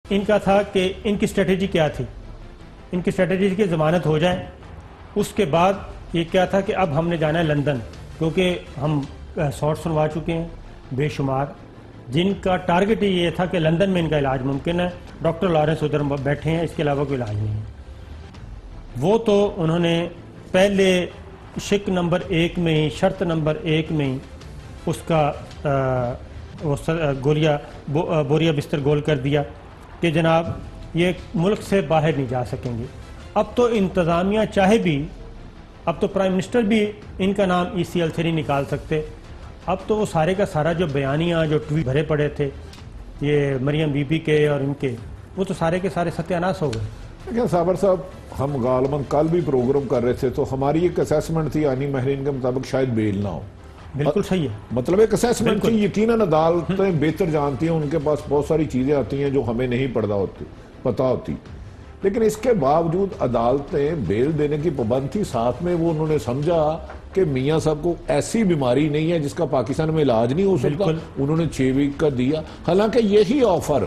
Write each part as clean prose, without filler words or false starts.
ان کا تھا کہ ان کی اسٹریٹجی کیا تھی، ان کی اسٹریٹجی کی ضمانت ہو جائے، اس کے بعد یہ کیا تھا کہ اب ہم نے جانا ہے لندن، کیونکہ ہم سوٹ سنوا چکے ہیں بے شمار، جن کا ٹارگٹ یہ تھا کہ لندن میں ان کا علاج ممکن ہے، ڈاکٹر لارنس ادھر بیٹھے ہیں، اس کے علاوہ کوئی علاج نہیں ہے۔ وہ تو انہوں نے پہلے شک نمبر 1 میں ہی، شرط نمبر 1 میں ہی اس کا بوریا بستر گول کر دیا کہ جناب یہ ملک سے باہر نہیں جا سکیں گے۔ اب تو انتظامیہ چاہے بھی، اب تو پرائم منسٹر بھی ان کا نام ECL سے نہیں نکال سکتے، اب تو وہ سارے کا سارا جو بیانیاں جو ٹویٹ بھرے پڑے تھے یہ مریم بی بی کے اور ان کے، وہ تو سارے کے سارے ستیاناش ہو گئے۔ لیکن صابر صاحب، ہم غالباً کل بھی پروگرام کر رہے تھے تو ہماری ایک اسیسمنٹ تھی آئینی ماہرین کے مطابق شاید بیل نہ ہو۔ بالکل صحیح ہے، مطلب ایک اسیسمنٹ تھی، یقیناً عدالتیں بہتر جانتی ہیں، ان کے پاس بہت ساری چیزیں آتی ہیں جو ہمیں نہیں پتہ ہوتی، لیکن اس کے باوجود عدالتیں بیل دینے کی پابند تھی۔ ساتھ میں وہ انہوں نے سمجھا کہ میاں صاحب کو ایسی بیماری نہیں ہے جس کا پاکستان میں علاج نہیں ہو سکتا، انہوں نے 6 ویک کا دیا۔ حالانکہ یہی آفر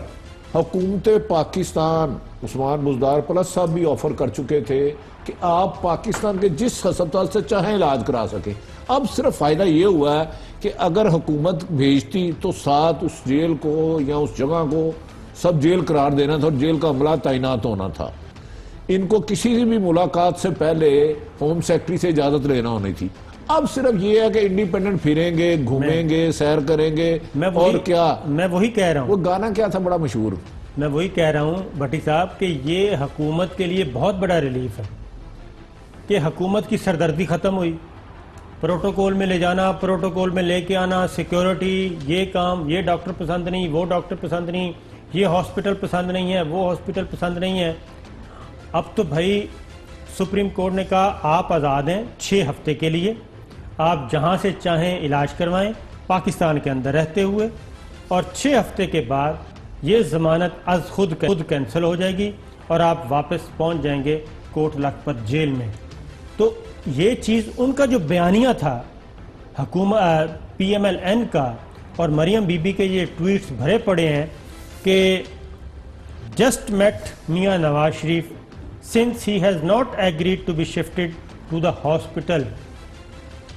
حکومت پاکستان، عثمان بزدار پلس صاحب بھی آفر کر چکے تھے کہ آپ پاکستان کے جس ہسپتال سے چاہیں علاج کرا سکیں۔ اب صرف فائدہ یہ ہوا ہے کہ اگر حکومت بھیجتی تو ساتھ اس جیل کو یا اس جگہ کو سب جیل قرار دینا تھا اور جیل کا عملہ تعینات ہونا تھا۔ ان کو کسی بھی ملاقات سے پہلے ہوم سیکٹری سے اجازت لینا ہونی تھی۔ اب صرف یہ ہے کہ انڈیپینڈنٹ پھریں گے، گھومیں گے، سیر کریں گے، اور کیا۔ میں وہی کہہ رہا ہوں، وہ گانا کیا تھا بڑا مشہور، میں وہی کہہ رہا ہوں بھٹی صاحب کہ یہ حکومت کے لیے بہت بڑا ریلیف ہے کہ حکومت کی سردردی ختم ہوئی، پروٹوکول میں لے جانا، پروٹوکول میں لے کے آنا، سیکیورٹی، یہ کام، یہ ڈاکٹر پسند نہیں، وہ ڈاکٹر پسند نہیں، یہ ہاسپٹل پسند نہیں ہے، وہ ہاسپٹل پسند نہیں ہے۔ اب تو بھائی سپریم کورٹ نے کہا آپ آزاد ہیں 6 ہفتے کے لیے، آپ جہاں سے چاہیں علاج کروائیں پاکستان کے اندر رہتے ہوئے، اور 6 ہفتے کے بعد یہ ضمانت از خود کینسل ہو جائے گی اور آپ واپس پہنچ جائیں گے کوٹ لکھپت جیل میں۔ تو یہ چیز ان کا جو بیانیہ تھا حکومت PMLN کا اور مریم بی بی کے یہ ٹویٹس بھرے پڑے ہیں کہ just meat Mian Nawaz Sharif since he has not agreed to be shifted to the hospital۔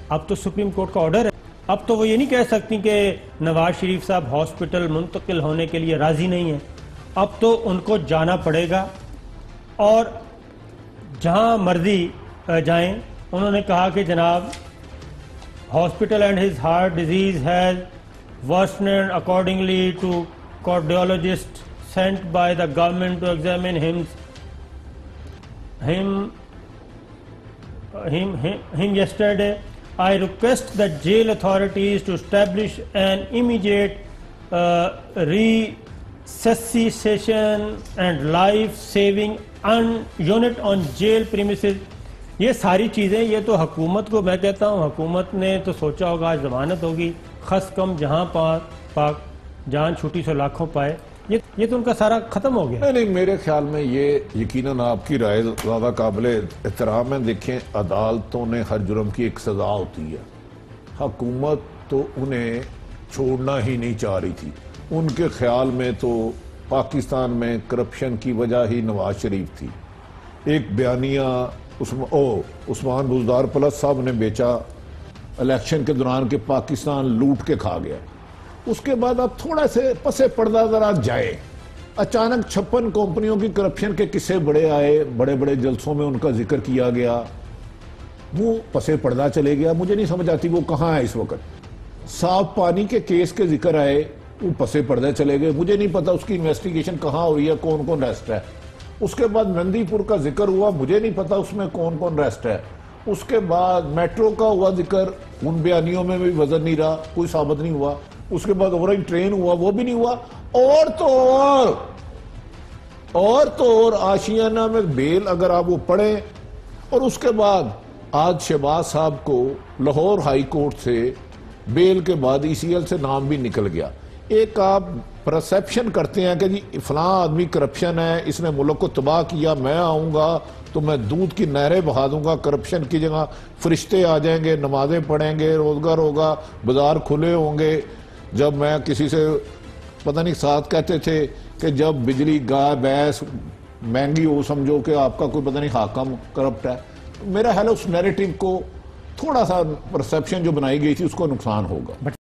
اب تو سپریم کورٹ کا آرڈر ہے، اب تو وہ یہ نہیں کہہ سکتی کہ نواز شریف صاحب ہاسپٹل منتقل ہونے کے لیے راضی نہیں ہیں، اب تو ان کو جانا پڑے گا اور جہاں مرضی جائیں۔ انہوں نے کہا کہ جناب hospital and his heart disease has worsened accordingly to cardiologist sent by the government to examine him yesterday. I request the jail authorities to establish an immediate resuscitation and life-saving unit on jail premises۔ یہ ساری چیزیں، یہ تو حکومت کو، میں کہتا ہوں حکومت نے تو سوچا ہوگا آج ضمانت ہوگی، خس کم جہاں پاک جان چھوٹی سو لاکھوں پائے، یہ تو ان کا سارا ختم ہو گیا۔ نہیں، میرے خیال میں یہ یقیناً آپ کی رائے زیادہ قابل احترام ہے۔ دیکھیں، عدالتوں نے ہر جرم کی ایک سزا ہوتی ہے، حکومت تو انہیں چھوڑنا ہی نہیں چاہ رہی تھی۔ ان کے خیال میں تو پاکستان میں کرپشن کی وجہ ہی نواز شریف تھی۔ ایک بیانیہ عثمان بزدار پلس صاحب نے بیچا الیکشن کے دوران کہ پاکستان لوٹ کے کھا گیا۔ اس کے بعد اب تھوڑا سے پسے پردہ ذرا جائے، اچانک 56 کمپنیوں کی کرپشن کے قصے بڑے آئے، بڑے بڑے جلسوں میں ان کا ذکر کیا گیا، وہ پسے پردہ چلے گیا۔ مجھے نہیں سمجھ آتی وہ کہاں ہے اس وقت۔ صاف پانی کے کیس کے ذکر آئے، وہ پسے پردہ چلے گئے، مجھے نہیں پتا اس کی انویسٹیگیشن کہاں ہوئی ہے، کون کون ریسٹ ہے۔ اس کے بعد نندی پور کا ذکر ہوا، مجھے نہیں پتا اس میں کون کون ریسٹ ہے۔ اس کے بعد میٹرو کا ہوا ذکر، ان بیانیوں میں بھی وزن نہیں رہا، کوئی ثابت نہیں ہوا۔ اس کے بعد اورنگ ٹرین ہوا، وہ بھی نہیں ہوا۔ اور تو آشیانہ میں بیل اگر آپ وہ پڑھیں، اور اس کے بعد آج شہباز صاحب کو لاہور ہائی کورٹ سے بیل کے بعد ECL سے نام بھی نکل گیا۔ ایک آپ پرسیپشن کرتے ہیں کہ جی فلاں آدمی کرپشن ہے، اس نے ملک کو تباہ کیا، میں آؤں گا تو میں دودھ کی نہریں بہا دوں گا، کرپشن کی جگہ فرشتے آ جائیں گے، نمازیں پڑھیں گے، روزگار ہوگا، بازار کھلے ہوں گے۔ جب میں کسی سے پتہ نہیں ساتھ کہتے تھے کہ جب بجلی گیس مہنگی ہو سمجھو کہ آپ کا کوئی پتہ نہیں حاکم کرپٹ ہے. میرا خیال ہے اس نیریٹو کو تھوڑا سا پرسپشن جو بنائی گئی تھی اس کو نقصان ہوگا.